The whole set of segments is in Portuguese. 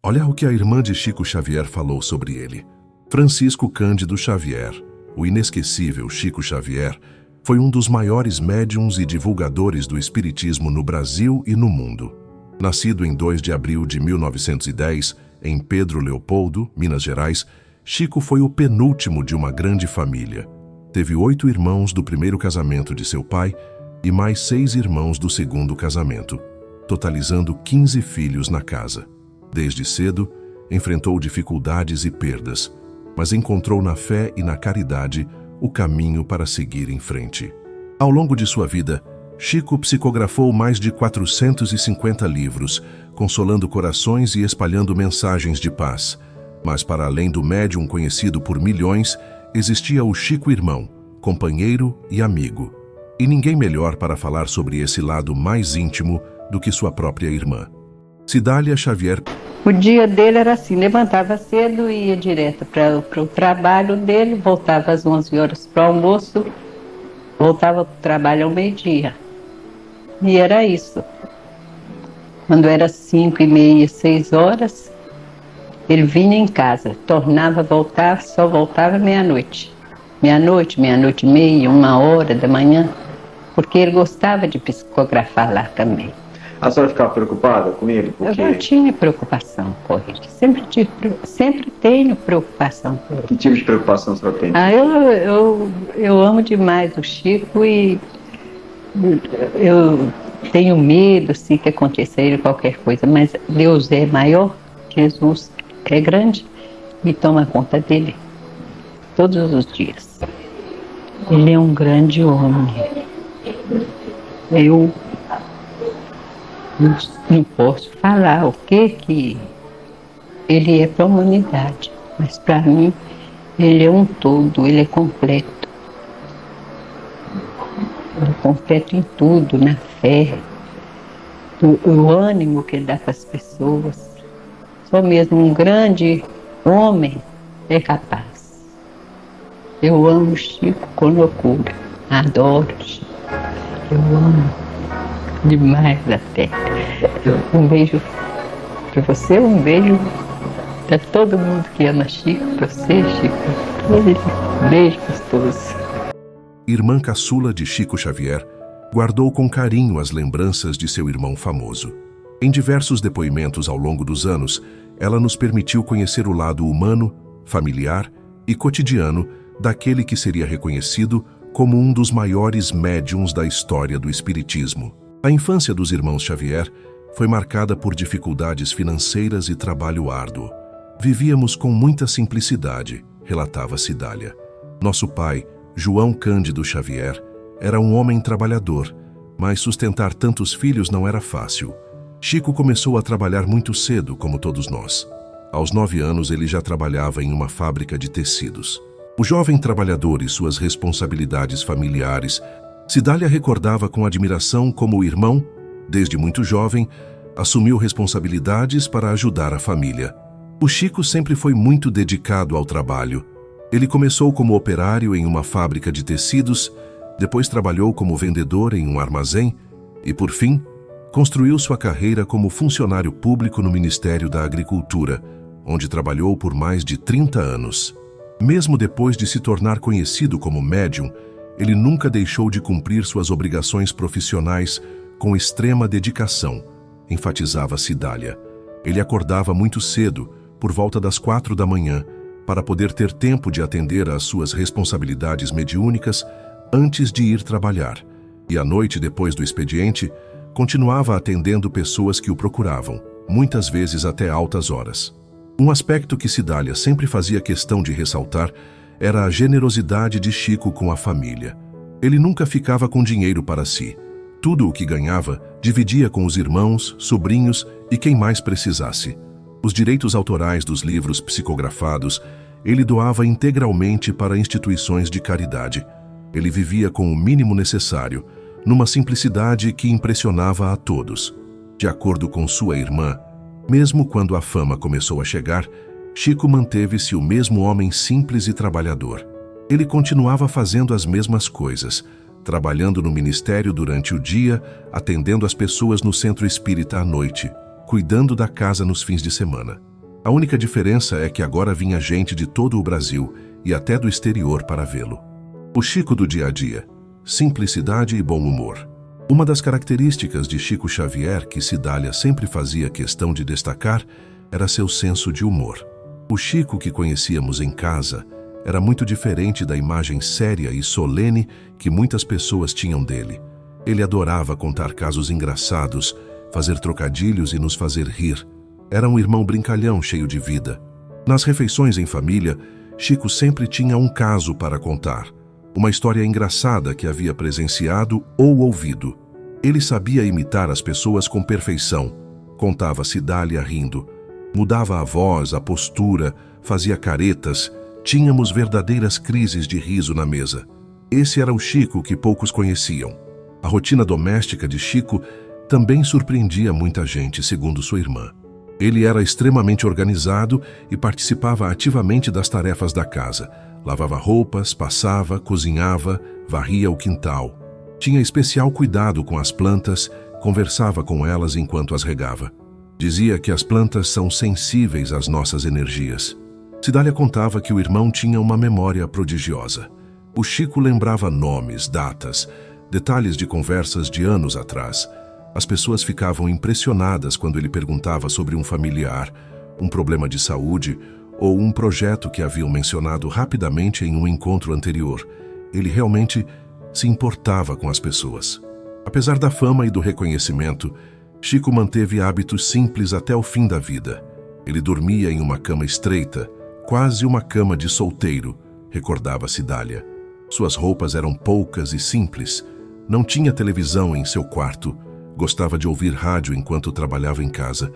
Olha o que a irmã de Chico Xavier falou sobre ele. Francisco Cândido Xavier, o inesquecível Chico Xavier, foi um dos maiores médiuns e divulgadores do espiritismo no Brasil e no mundo. Nascido em 2 de abril de 1910, em Pedro Leopoldo, Minas Gerais, Chico foi o penúltimo de uma grande família. Teve 8 irmãos do primeiro casamento de seu pai e mais 6 irmãos do segundo casamento, totalizando 15 filhos na casa. Desde cedo, enfrentou dificuldades e perdas, mas encontrou na fé e na caridade o caminho para seguir em frente. Ao longo de sua vida, Chico psicografou mais de 450 livros, consolando corações e espalhando mensagens de paz. Mas para além do médium conhecido por milhões, existia o Chico irmão, companheiro e amigo. E ninguém melhor para falar sobre esse lado mais íntimo do que sua própria irmã. Cidália Xavier. O dia dele era assim, levantava cedo e ia direto para o trabalho dele, voltava às 11 horas para o almoço, voltava para o trabalho ao meio-dia. E era isso. Quando era 5h30, 6 horas, ele vinha em casa, tornava a voltar, só voltava meia-noite. Meia-noite, meia-noite e meia, 1h da manhã, porque ele gostava de psicografar lá também. A senhora ficava preocupada com ele? Porque... Eu não tinha preocupação com ele. Sempre tenho preocupação com ele. Que tipo de preocupação a senhora tem? Eu amo demais o Chico e eu tenho medo assim, que aconteça a ele qualquer coisa, mas Deus é maior, Jesus é grande e toma conta dele todos os dias. Ele é um grande homem. Eu não posso falar o que ele é para a humanidade, mas para mim ele é um todo, ele é completo. Ele é completo em tudo, na fé, o ânimo que ele dá para as pessoas. Só mesmo um grande homem é capaz. Eu amo o Chico com loucura, adoro o Chico, eu amo demais até. Um beijo para você, um beijo para todo mundo que ama Chico, para você, Chico. Um beijo gostoso. Irmã caçula de Chico Xavier, guardou com carinho as lembranças de seu irmão famoso. Em diversos depoimentos ao longo dos anos, ela nos permitiu conhecer o lado humano, familiar e cotidiano daquele que seria reconhecido como um dos maiores médiuns da história do espiritismo. A infância dos irmãos Xavier foi marcada por dificuldades financeiras e trabalho árduo. Vivíamos com muita simplicidade, relatava Cidália. Nosso pai, João Cândido Xavier, era um homem trabalhador, mas sustentar tantos filhos não era fácil. Chico começou a trabalhar muito cedo, como todos nós. Aos 9 anos, ele já trabalhava em uma fábrica de tecidos. O jovem trabalhador e suas responsabilidades familiares, Cidália recordava com admiração como o irmão, desde muito jovem, assumiu responsabilidades para ajudar a família. O Chico sempre foi muito dedicado ao trabalho. Ele começou como operário em uma fábrica de tecidos, depois trabalhou como vendedor em um armazém e, por fim, construiu sua carreira como funcionário público no Ministério da Agricultura, onde trabalhou por mais de 30 anos. Mesmo depois de se tornar conhecido como médium, ele nunca deixou de cumprir suas obrigações profissionais com extrema dedicação, enfatizava Cidália. Ele acordava muito cedo, por volta das 4 da manhã, para poder ter tempo de atender às suas responsabilidades mediúnicas antes de ir trabalhar, e à noite, depois do expediente, continuava atendendo pessoas que o procuravam, muitas vezes até altas horas. Um aspecto que Cidália sempre fazia questão de ressaltar era a generosidade de Chico com a família. Ele nunca ficava com dinheiro para si. Tudo o que ganhava, dividia com os irmãos, sobrinhos e quem mais precisasse. Os direitos autorais dos livros psicografados, ele doava integralmente para instituições de caridade. Ele vivia com o mínimo necessário, numa simplicidade que impressionava a todos. De acordo com sua irmã, mesmo quando a fama começou a chegar, Chico manteve-se o mesmo homem simples e trabalhador. Ele continuava fazendo as mesmas coisas, trabalhando no ministério durante o dia, atendendo as pessoas no centro espírita à noite, cuidando da casa nos fins de semana. A única diferença é que agora vinha gente de todo o Brasil e até do exterior para vê-lo. O Chico do dia a dia: simplicidade e bom humor. Uma das características de Chico Xavier que Cidália sempre fazia questão de destacar era seu senso de humor. O Chico que conhecíamos em casa era muito diferente da imagem séria e solene que muitas pessoas tinham dele. Ele adorava contar casos engraçados, fazer trocadilhos e nos fazer rir. Era um irmão brincalhão cheio de vida. Nas refeições em família, Chico sempre tinha um caso para contar, uma história engraçada que havia presenciado ou ouvido. Ele sabia imitar as pessoas com perfeição. Contava Cidália rindo. Mudava a voz, a postura, fazia caretas. Tínhamos verdadeiras crises de riso na mesa. Esse era o Chico que poucos conheciam. A rotina doméstica de Chico também surpreendia muita gente, segundo sua irmã. Ele era extremamente organizado e participava ativamente das tarefas da casa. Lavava roupas, passava, cozinhava, varria o quintal. Tinha especial cuidado com as plantas, conversava com elas enquanto as regava. Dizia que as plantas são sensíveis às nossas energias. Cidália contava que o irmão tinha uma memória prodigiosa. O Chico lembrava nomes, datas, detalhes de conversas de anos atrás. As pessoas ficavam impressionadas quando ele perguntava sobre um familiar, um problema de saúde ou um projeto que haviam mencionado rapidamente em um encontro anterior. Ele realmente se importava com as pessoas. Apesar da fama e do reconhecimento, Chico manteve hábitos simples até o fim da vida. Ele dormia em uma cama estreita, quase uma cama de solteiro, recordava Cidália. Suas roupas eram poucas e simples. Não tinha televisão em seu quarto. Gostava de ouvir rádio enquanto trabalhava em casa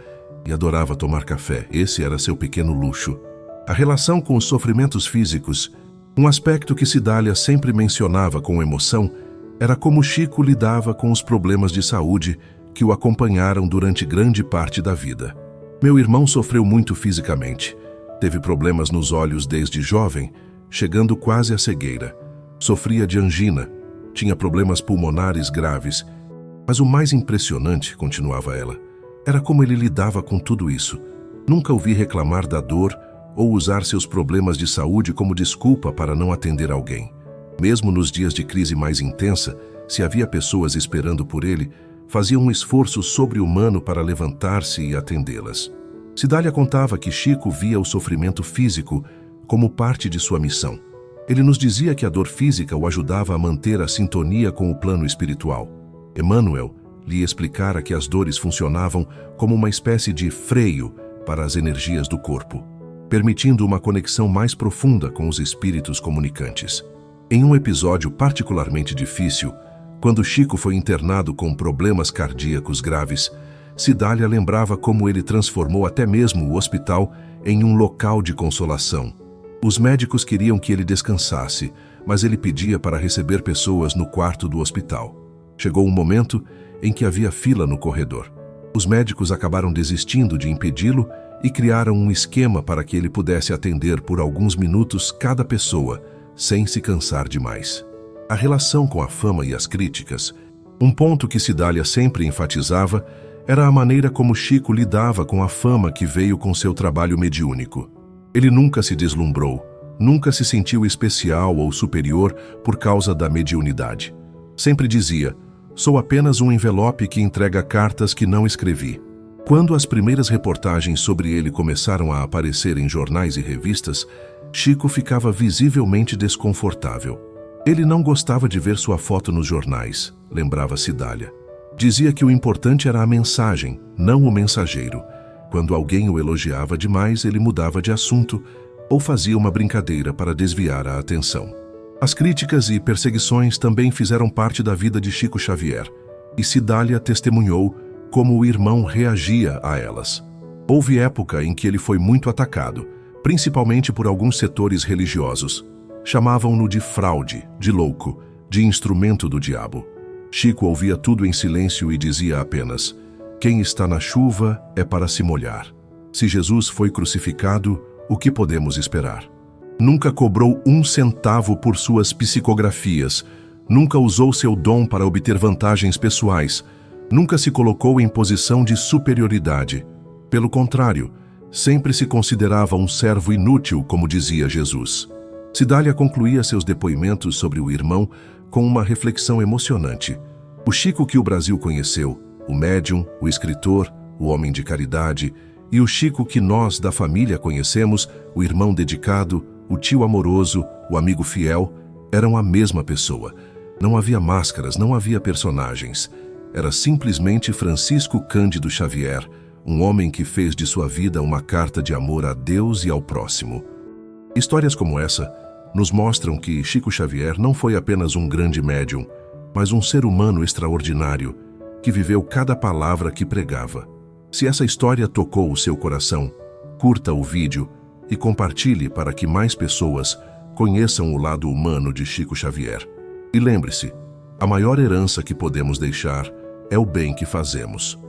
e adorava tomar café. Esse era seu pequeno luxo. A relação com os sofrimentos físicos, um aspecto que Cidália sempre mencionava com emoção, era como Chico lidava com os problemas de saúde que o acompanharam durante grande parte da vida. Meu irmão sofreu muito fisicamente. Teve problemas nos olhos desde jovem, chegando quase à cegueira. Sofria de angina, tinha problemas pulmonares graves. Mas o mais impressionante, continuava ela, era como ele lidava com tudo isso. Nunca o vi reclamar da dor ou usar seus problemas de saúde como desculpa para não atender alguém. Mesmo nos dias de crise mais intensa, se havia pessoas esperando por ele, fazia um esforço sobre-humano para levantar-se e atendê-las. Cidália contava que Chico via o sofrimento físico como parte de sua missão. Ele nos dizia que a dor física o ajudava a manter a sintonia com o plano espiritual. Emmanuel lhe explicara que as dores funcionavam como uma espécie de freio para as energias do corpo, permitindo uma conexão mais profunda com os espíritos comunicantes. Em um episódio particularmente difícil, quando Chico foi internado com problemas cardíacos graves, Cidália lembrava como ele transformou até mesmo o hospital em um local de consolação. Os médicos queriam que ele descansasse, mas ele pedia para receber pessoas no quarto do hospital. Chegou um momento em que havia fila no corredor. Os médicos acabaram desistindo de impedi-lo e criaram um esquema para que ele pudesse atender por alguns minutos cada pessoa, sem se cansar demais. A relação com a fama e as críticas, um ponto que Cidália sempre enfatizava, era a maneira como Chico lidava com a fama que veio com seu trabalho mediúnico. Ele nunca se deslumbrou, nunca se sentiu especial ou superior por causa da mediunidade. Sempre dizia: sou apenas um envelope que entrega cartas que não escrevi. Quando as primeiras reportagens sobre ele começaram a aparecer em jornais e revistas, Chico ficava visivelmente desconfortável. Ele não gostava de ver sua foto nos jornais, lembrava Cidália. Dizia que o importante era a mensagem, não o mensageiro. Quando alguém o elogiava demais, ele mudava de assunto ou fazia uma brincadeira para desviar a atenção. As críticas e perseguições também fizeram parte da vida de Chico Xavier, e Cidália testemunhou como o irmão reagia a elas. Houve época em que ele foi muito atacado, principalmente por alguns setores religiosos. Chamavam-no de fraude, de louco, de instrumento do diabo. Chico ouvia tudo em silêncio e dizia apenas: quem está na chuva é para se molhar. Se Jesus foi crucificado, o que podemos esperar? Nunca cobrou 1 centavo por suas psicografias, nunca usou seu dom para obter vantagens pessoais, nunca se colocou em posição de superioridade. Pelo contrário, Sempre se considerava um servo inútil, como dizia Jesus. Cidália concluía seus depoimentos sobre o irmão com uma reflexão emocionante. O Chico que o Brasil conheceu, o médium, o escritor, o homem de caridade, e o Chico que nós, da família, conhecemos, o irmão dedicado, o tio amoroso, o amigo fiel, eram a mesma pessoa. Não havia máscaras, não havia personagens. Era simplesmente Francisco Cândido Xavier, um homem que fez de sua vida uma carta de amor a Deus e ao próximo. Histórias como essa nos mostram que Chico Xavier não foi apenas um grande médium, mas um ser humano extraordinário, que viveu cada palavra que pregava. Se essa história tocou o seu coração, curta o vídeo e compartilhe para que mais pessoas conheçam o lado humano de Chico Xavier. E lembre-se, a maior herança que podemos deixar é o bem que fazemos.